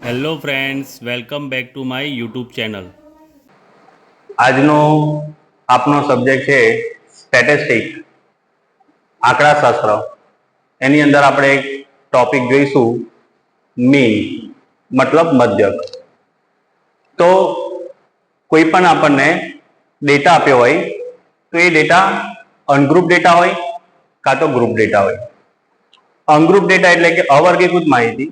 Hello friends, welcome back to my YouTube channel. આજનો આપનો subject છે સ્ટેટિસ્ટિક, આંકડાશાસ્ત્ર. એની અંદર આપણે એક ટોપિક જોઈશું મીન, મતલબ મધ્યક. તો કોઈ પણ આપણને ડેટા આપ્યો હોય તો એ ડેટા અનગ્રુપ ડેટા હોય કાં તો ગ્રુપ ડેટા હોય. અનગ્રુપ ડેટા એટલે કે અવર્ગીકૃત માહિતી,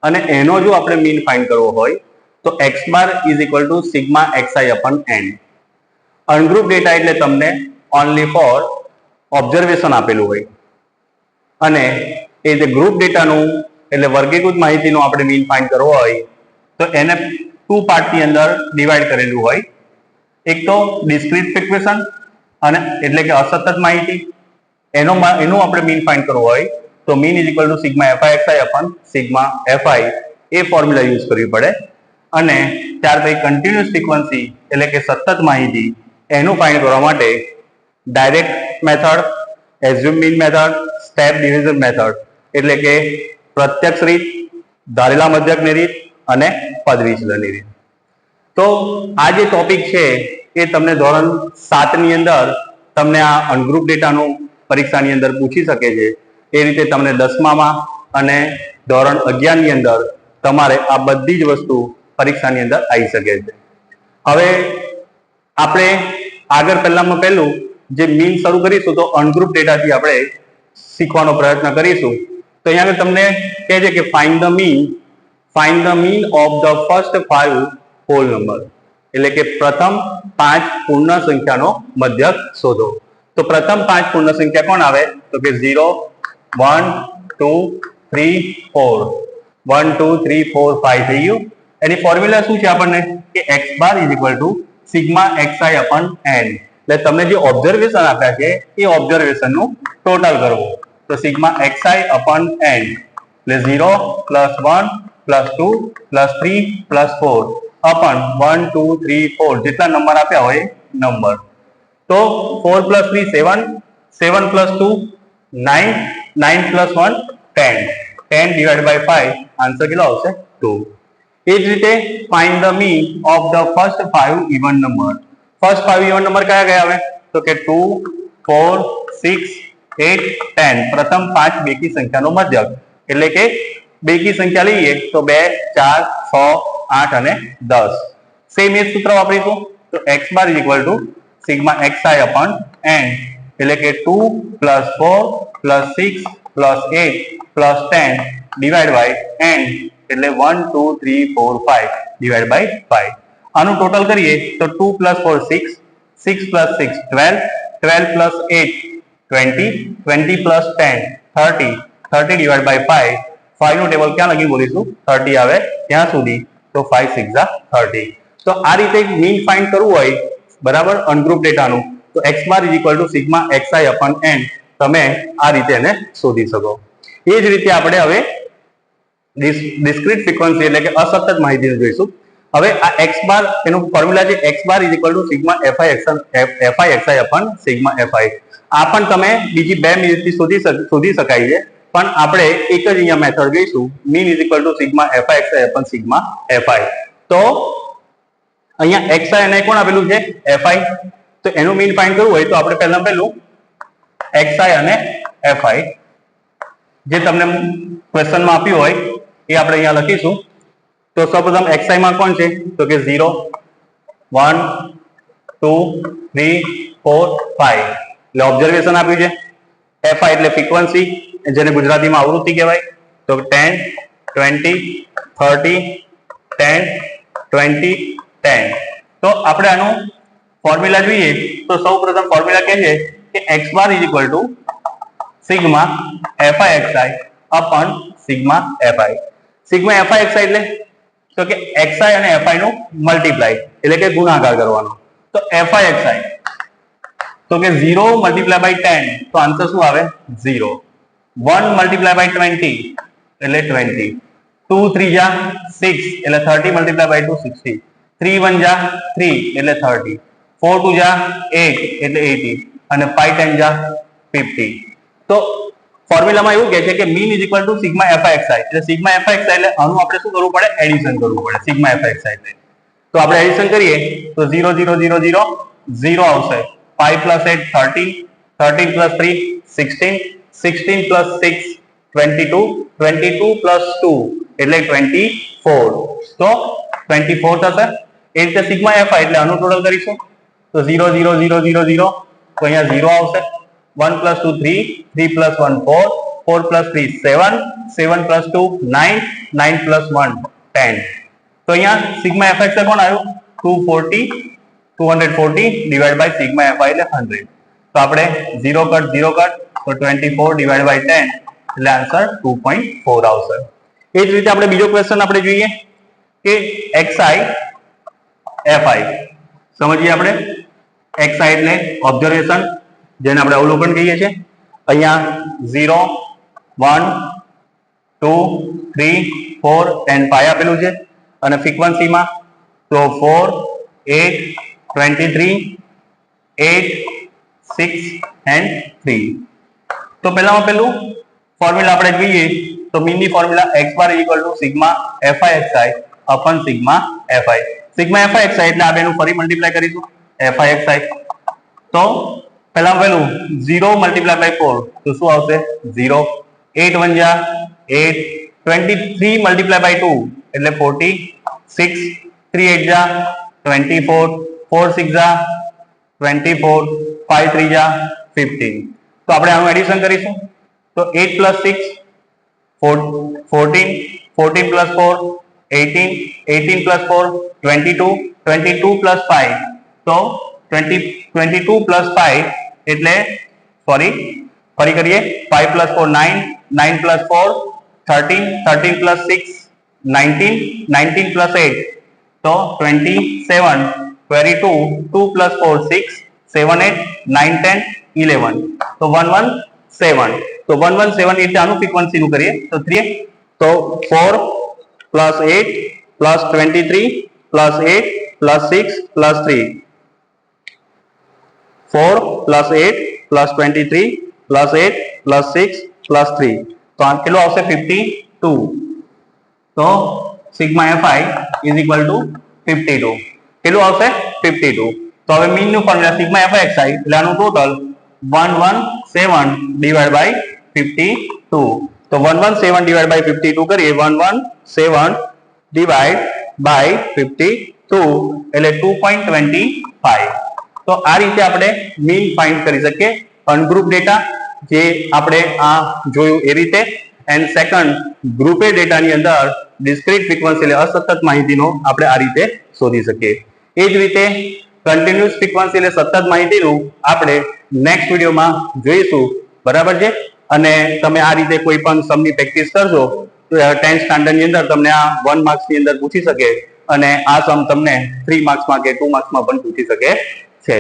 અને એનો જો આપણે મીન ફાઇન્ડ કરવો હોય તો x bar is equal to sigma xi upon n. Ungroup data એટલે તમને ઓનલી ફોર ઓબ્ઝર્વેશન આપેલું હોય, અને એ જે ગ્રુપ ડેટાનું એટલે વર્ગીકૃત માહિતીનું આપણે મીન ફાઇન્ડ કરવો હોય તો એને ટુ પાર્ટની અંદર ડિવાઈડ કરેલું હોય. એક તો ડિસ્ક્રીટ ફ્રીક્વન્સી અને એટલે કે અસતત માહિતી, એનું આપણે મીન ફાઇન્ડ કરવું હોય તો mean is equal to sigma fi upon sigma fi એ ફોર્મ્યુલા યુઝ કરવી પડે. અને ત્યાર પછી કન્ટિન્યુઅસ ફ્રીક્વન્સી એટલે કે સતત માહિતી, એનું ફાઇન્ડ કરવા માટે direct method, assume mean method, step division method એટલે કે પ્રત્યક્ષ રીત, ધારેલા મધ્યકની રીત અને પદ વિચલનની રીત. તો આ જે ટોપિક છે એ તમને ધોરણ 7 ની અંદર તમને આ અનગ્રુપ ડેટાનું પરીક્ષાની અંદર પૂછી શકે છે. એ રીતે તમને 10મામાં અને ધોરણ 11 ની અંદર તમારે આ બધી જ વસ્તુ પરીક્ષાની અંદર આવી શકે છે. હવે આપણે આગળ પહેલું જે મીન શરૂ કરીશું તો અનગ્રુપ ડેટાથી આપણે શીખવાનો પ્રયત્ન કરીશું. તો અહીંયા આગળ તમને કહે છે કે find the mean of the first 5 whole number, એટલે કે પ્રથમ 5 પૂર્ણ સંખ્યાનો મધ્યક શોધો. તો પ્રથમ 5 પૂર્ણ સંખ્યા કોણ આવે તો કે 0, 1, 2, 3, 4. 1, 2, 3, 4, 5 થઈ ગયું. એની ફોર્મ્યુલા શું છે આપણને કે x bar is equal to sigma xi upon n. એટલે તમને જે ઓબ્ઝર્વેશન આપ્યા છે એ ઓબ્ઝર્વેશન નું ટોટલ કરવું. તો સિગ્મા xi અપન n એટલે 0 પ્લસ 1 પ્લસ 2 પ્લસ 3 પ્લસ 4 અપન 1, 2, 3, 4 જેટલા નંબર આપ્યા હોય નંબર. તો 4 plus 3 7, 7 plus 2 9, 9 plus 1 10, 10 divide by 5 answer કેટલો આવશે 2. એ જ રીતે find the mean of the first 5 even number. First 5 even number કયા કયા આવે તો કે 2, 4, 6, 8, 10. પ્રથમ 5 બેકી સંખ્યાનો મધ્યક, એટલે કે બેકી સંખ્યા લઈએ તો 2, 4, 6, 8 અને 10. સેમ એ સૂત્ર વાપરીશું. તો x bar is equal to sigma xi upon n એટલે કે 2 plus 4 plus 6 plus 8 plus 10 divide by n એટલે 1, 2, 3, 4, 5 ડિવાઈડ બાય 5. આનું ટોટલ કરીએ તો 2 plus 4 6, 6 plus 6 12, 12 plus 8 20, 20 plus 10 30, 30 divide by 5. 5 નું ટેબલ ક્યાં લગી બોલીશું 30 આવે ત્યાં સુધી. તો 5 6 30. તો આ રીતે મીન ફાઇન્ડ કરવું હોય બરાબર અનગ્રુપ ડેટાનું તો x bar is equal to sigma xi upon n તમે આ રીતે એને શોધી શકો. એ જ રીતે આપણે હવે ડિસ્ક્રીટ ફ્રીક્વન્સી એટલે કે અસતત માહિતી જોઈશું. હવે આ x બાર એનું ફોર્મ્યુલા છે x bar is equal to sigma fi xi upon sigma fi. આ પણ તમે બીજી 2 મિનિટથી શોધી શકાય છે, પણ આપણે એક જ અહીંયા મેથડ જોઈશું mean is equal to sigma fi xi upon sigma fi. તો અહીંયા xi અને કોણ આપેલું છે fi, તો એનું મીન ફાઇન્ડ કરવું હોય તો આપણે પહેલું xi અને fi જે તમને ક્વેશ્ચનમાં આપ્યું હોય એ આપણે અહીંયા લખીશું. તો સૌપ્રથમ xi માં કોણ છે તો કે 0, 1, 2, 3, 4, 5 એટલે ઓબ્ઝર્વેશન આપ્યું છે. fi એટલે ફ્રીક્વન્સી જેને ગુજરાતીમાં આવૃત્તિ કહેવાય. તો 10, 20, 30, 10, 20, 10. તો આપણે આનું ફોર્મ્યુલા જોઈએ તો સૌપ્રથમ ફોર્મ્યુલા કહે છે કે x bar is equal to sigma fi xi upon sigma fi. Sigma fi xi એટલે તો કે xi અને fi નું મલ્ટીપ્લાય એટલે કે ગુણાકાર કરવાનો. તો fi xi તો કે 0 મલ્ટીપ્લાય બાય 10 તો આન્સર શું આવે 0. 1 મલ્ટીપ્લાય બાય 20 એટલે 20. 2 3 જા 6 એટલે 30 મલ્ટીપ્લાય બાય 2 60. 3 1 જા 3 એટલે 30. 4 2 જા 8 એટલે 80 અને 5 10 જા 50. તો ફોર્મ્યુલામાં એવું કહે છે કે mean is equal to sigma FI એટલે સિગ્મા એફઆઈ એટલે આનું આપણે શું કરવું પડે, એડિશન કરવું પડે સિગ્મા એફઆઈ એટલે. તો આપણે એડિશન કરીએ તો 0 0 0 0 0 આવશે. 5 + 8 13, 13 + 3 16, 16 + 6 22, 22 + 2 એટલે 24. તો 24 થશે. એ રીતે સિગ્મા એફઆઈ એટલે આનું ટોટલ કરીશું તો 0 0 0 0 0 તો અહીંયા 0 આવશે. 1 + 2 3, 3 + 1 4, 4 + 3 7, 7 + 2 9, 9 + 1 10. તો અહીંયા સિગ્મા એફઆઈ એટલે કોણ આવ્યું 240 ડિવાઇડ બાય સિગ્મા એફઆઈ એટલે 100. તો આપણે 0 કટ 0 કટ તો 24 ડિવાઇડ બાય 10 એટલે આન્સર 2.4 આવશે. એ જ રીતે આપણે બીજો ક્વેશ્ચન આપણે જોઈએ કે xi fi સમજીએ આપણે. xi એટલે ઓબ્ઝર્વેશન જેને આપણે અવલોકન કહીએ છીએ. અહીંયા 0 1 2 3 4 and 5 આપેલું છે અને ફ્રીક્વન્સીમાં તો 4 8 23 8 6 and 3. તો પહેલામાં પેલું ફોર્મ્યુલા આપણે જોઈએ તો મીનની formula x bar equal to sigma fi xi upon sigma fi. Sigma fi xi એટલે આ બેનું ફરી મલ્ટીપ્લાય કરીશું fi xi. તો પહેલા પેલું 0 × 4 તો શું આવશે 0. 8 × 1 = 8, 23 × 2 એટલે 46, 3 × 8 = 24, 4 × 6 = 24, 5 × 3 = 15. તો આપણે આનું એડિશન કરીશું તો 8 + 6 14, 14 + 4 18, 18 + 4 22, 22 + 5 તો 22 + 5 એટલે સોરી ફરી કરીએ 5 + 4 9, 9 + 4 13, 13 + 6 19, 19 + 8 તો 27, 22 2 + 4 6 7 8 9 10 11 તો 117. તો 117 એટલે આનું ફ્રીક્વન્સી નું કરીએ તો 3 તો 4 + 8 + 23 + 8 + 6 + 3 4 + 8 + 23 + 8 + 6 + 3 તો આ કેટલું આવશે 52. તો sigma fi is equal two 52. કેટલું આવશે 52. તો હવે મીન નું ફોર્મ્યુલા સિગ્મા fi xi એટલે આનું ટોટલ 117 ડિવાઇડ બાય 52. તો 117 ડિવાઇડ બાય 52 કરીએ 117 ડિવાઇડ બાય 52 એટલે 2.25. તો આ રીતે આપણે મીન ફાઇન્ડ કરી શકીએ અનગ્રુપ ડેટા જે આપણે આ જોયું એ રીતે. એન્ડ સેકન્ડ ગ્રુપે ડેટાની અંદર ડિસ્ક્રીટ ફ્રીક્વન્સી એટલે અસતત માહિતીનો આપણે આ રીતે શોધી શકીએ. એ જ રીતે કન્ટિન્યુઅસ ફ્રીક્વન્સી એટલે સતત માહિતીનું આપણે નેક્સ્ટ વિડીયોમાં જોઈશું. બરાબર છે. અને તમે આ રીતે કોઈ પણ સમની પ્રેક્ટિસ કરશો તો 10th સ્ટાન્ડર્ડની અંદર તમને આ 1 માર્ક્સની અંદર પૂછી શકે અને આ સમ તમને 3 માર્ક્સમાં કે 2 માર્ક્સમાં પણ પૂછી શકે છે.